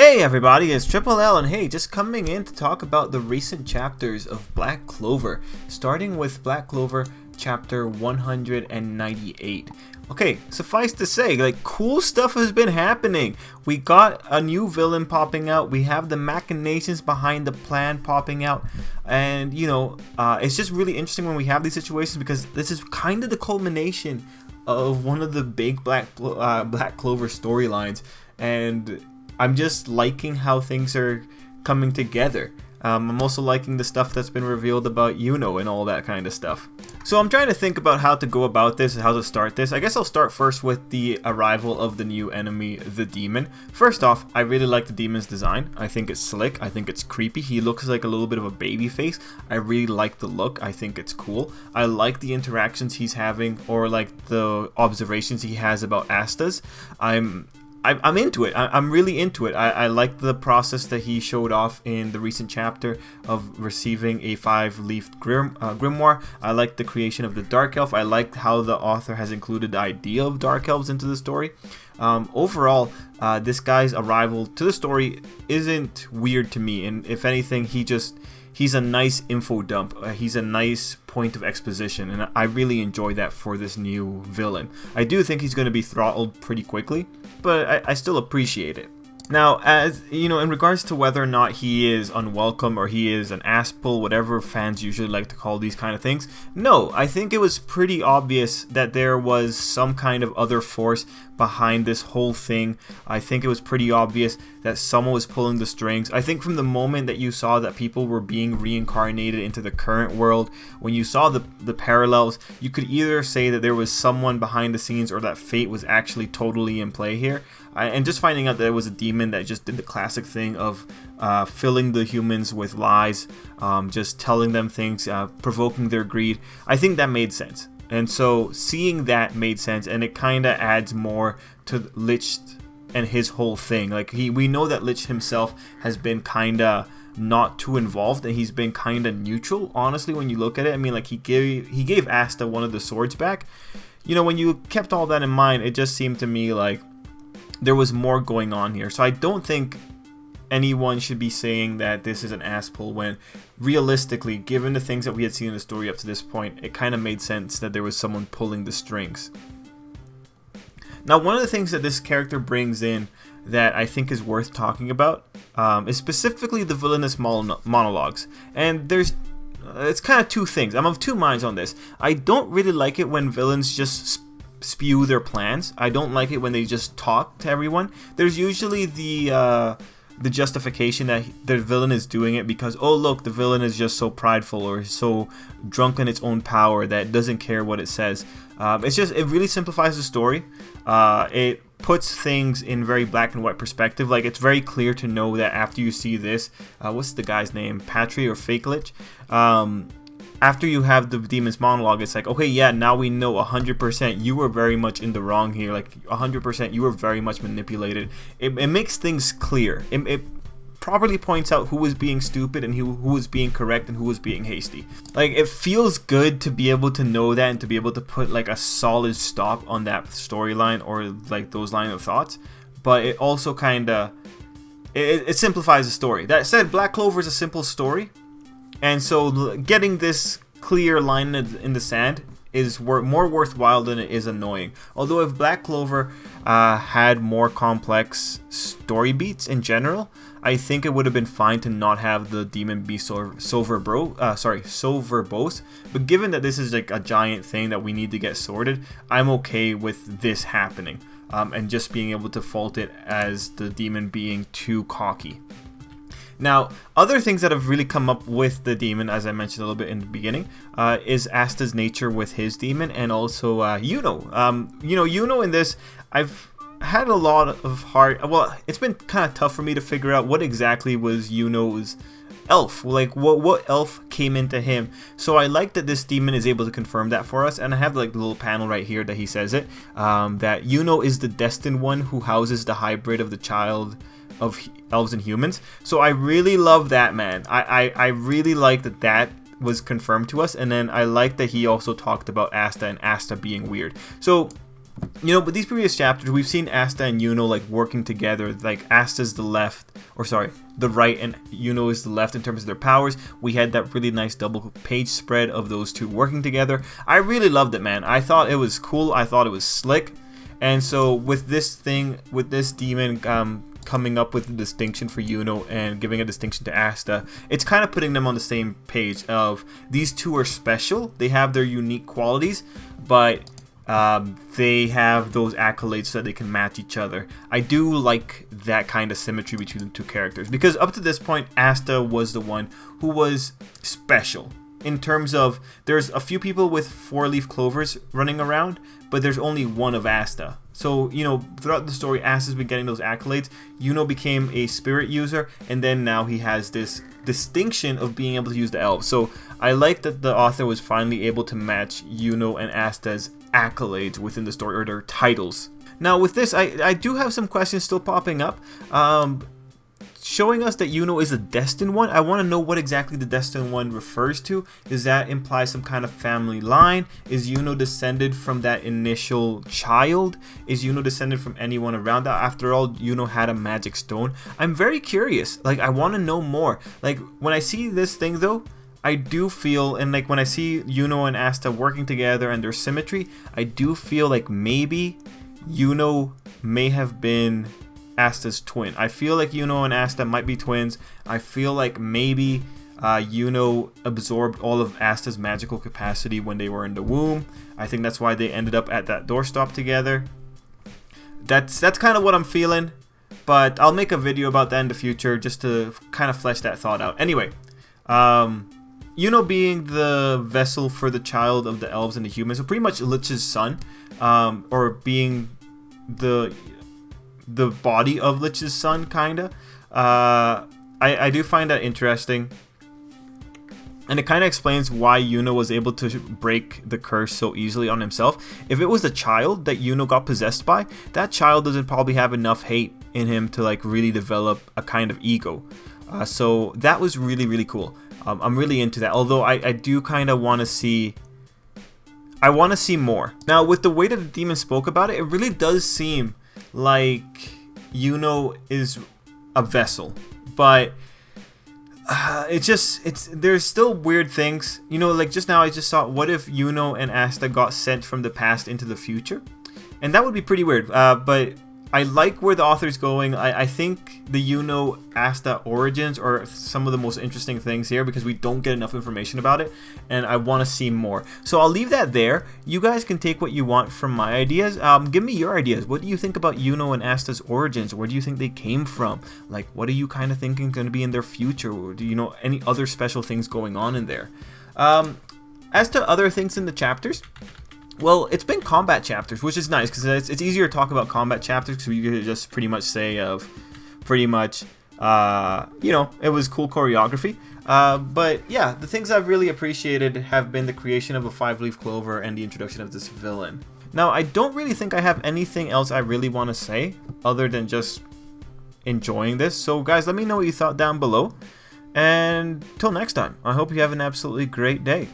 Hey everybody, it's Tripl-L, and hey, just coming in to talk about the recent chapters of Black Clover, starting with Black Clover chapter 198. Okay, suffice to say, like, cool stuff has been happening. We got a new villain popping out, we have the machinations behind the plan popping out, and it's just really interesting when we have these situations because this is kind of the culmination of one of the big Black Clover storylines, and I'm just liking how things are coming together. I'm also liking the stuff that's been revealed about Yuno and all that kind of stuff. So I'm trying to think about how to go about this and how to start this. I guess I'll start first with the arrival of the new enemy, the demon. First off, I really like the demon's design. I think it's slick. I think it's creepy. He looks like a little bit of a baby face. I really like the look. I think it's cool. I like the interactions he's having, or like the observations he has about Astas. I'm into it. I'm really into it. I like the process that he showed off in the recent chapter of receiving a 5-leafed grimoire. I like the creation of the Dark Elf. I like how the author has included the idea of Dark Elves into the story. Overall, this guy's arrival to the story isn't weird to me, and if anything, he's a nice info dump. He's a nice point of exposition, and I really enjoy that for this new villain. I do think he's going to be throttled pretty quickly, but I still appreciate it. Now, as you know, in regards to whether or not he is unwelcome or he is an ass-pull, whatever fans usually like to call these kind of things, no, I think it was pretty obvious that there was some kind of other force behind this whole thing. I think it was pretty obvious that someone was pulling the strings. I think from the moment that you saw that people were being reincarnated into the current world, when you saw the parallels, you could either say that there was someone behind the scenes or that fate was actually totally in play here. And just finding out that it was a demon that just did the classic thing of filling the humans with lies, just telling them things, provoking their greed, I think that made sense. And so seeing that made sense, and it kind of adds more to Lich and his whole thing. Like, we know that Lich himself has been kind of not too involved, and he's been kind of neutral, honestly, when you look at it. I mean, like, he gave Asta one of the swords back. You know, when you kept all that in mind, it just seemed to me like there was more going on here. So I don't think anyone should be saying that this is an ass pull, when realistically, given the things that we had seen in the story up to this point, it kind of made sense that there was someone pulling the strings. Now, one of the things that this character brings in that I think is worth talking about is specifically the villainous monologues. And it's kind of two things. I'm of two minds on this. I don't really like it when villains just spew their plans. I don't like it when they just talk to everyone. There's usually the justification that the villain is doing it because, oh look, the villain is just so prideful or so drunk in its own power that it doesn't care what it says. It really simplifies the story. It puts things in very black and white perspective. Like, it's very clear to know that after you see this, what's the guy's name, Patry or Fake Lich, after you have the demon's monologue, it's like, okay, yeah, now we know 100% you were very much in the wrong here. Like, 100% you were very much manipulated. It makes things clear. It properly points out who was being stupid and who was being correct and who was being hasty. Like, it feels good to be able to know that and to be able to put like a solid stop on that storyline or like those line of thoughts. But it also kind of it simplifies the story. That said, Black Clover is a simple story. And so getting this clear line in the sand is more worthwhile than it is annoying. Although if Black Clover had more complex story beats in general, I think it would have been fine to not have the demon be so verbose. But given that this is like a giant thing that we need to get sorted, I'm okay with this happening. And just being able to fault it as the demon being too cocky. Now, other things that have really come up with the demon, as I mentioned a little bit in the beginning, is Asta's nature with his demon, and also Yuno. Yuno in this, I've had a lot of it's been kind of tough for me to figure out what exactly was Yuno's elf. Like, what elf came into him. So I like that this demon is able to confirm that for us, and I have like the little panel right here that he says it, that Yuno is the destined one who houses the hybrid of the child of elves and humans. So I really love that, man. I really like that was confirmed to us, and then I like that he also talked about Asta and Asta being weird. So You know, but these previous chapters, we've seen Asta and Yuno like working together. Like Asta's the left, or sorry, the right, and Yuno is the left in terms of their powers. We had that really nice double page spread of those two working together. I really loved it, man. I thought it was cool. I thought it was slick. And so with this thing, with this demon coming up with a distinction for Yuno and giving a distinction to Asta, it's kind of putting them on the same page of these two are special. They have their unique qualities, but they have those accolades so that they can match each other. I do like that kind of symmetry between the two characters, because up to this point, Asta was the one who was special. In terms of, there's a few people with 4-leaf clovers running around, but there's only one of Asta. So, you know, throughout the story, Asta's been getting those accolades. Yuno became a spirit user, and then now he has this distinction of being able to use the elves. So I like that the author was finally able to match Yuno and Asta's accolades within the story, or their titles. Now with this, I do have some questions still popping up. Showing us that Yuno is a destined one. I want to know what exactly the destined one refers to. Does that imply some kind of family line? Is Yuno descended from that initial child? Is Yuno descended from anyone around that? After all, Yuno had a magic stone. I'm very curious. Like, I want to know more. Like, when I see this thing though, I do feel, and like when I see Yuno and Asta working together and their symmetry, I do feel like maybe Yuno may have been Asta's twin. I feel like Yuno and Asta might be twins. I feel like maybe Yuno absorbed all of Asta's magical capacity when they were in the womb. I think that's why they ended up at that doorstop together. That's kind of what I'm feeling, but I'll make a video about that in the future just to kind of flesh that thought out. Anyway, Yuno being the vessel for the child of the elves and the humans, so pretty much Lich's son, or being the body of Lich's son, kinda. I do find that interesting, and it kind of explains why Yuno was able to break the curse so easily on himself. If it was a child that Yuno got possessed by, that child doesn't probably have enough hate in him to like really develop a kind of ego. So that was really cool. I'm really into that, although I do kind of want to see, I want to see more. Now with the way that the demon spoke about it, it really does seem like Yuno is a vessel, but there's still weird things, you know. Like just now I just thought, what if Yuno and Asta got sent from the past into the future? And that would be pretty weird, but I like where the author's going. I think the Yuno Asta origins are some of the most interesting things here, because we don't get enough information about it, and I want to see more. So I'll leave that there. You guys can take what you want from my ideas. Give me your ideas. What do you think about Yuno and Asta's origins? Where do you think they came from? Like, what are you kind of thinking going to be in their future? Or do you know any other special things going on in there? As to other things in the chapters, well, it's been combat chapters, which is nice, because it's easier to talk about combat chapters, because you could just pretty much say you know, it was cool choreography. But yeah, the things I've really appreciated have been the creation of a 5-leaf clover and the introduction of this villain. Now, I don't really think I have anything else I really want to say other than just enjoying this. So guys, let me know what you thought down below. And till next time, I hope you have an absolutely great day.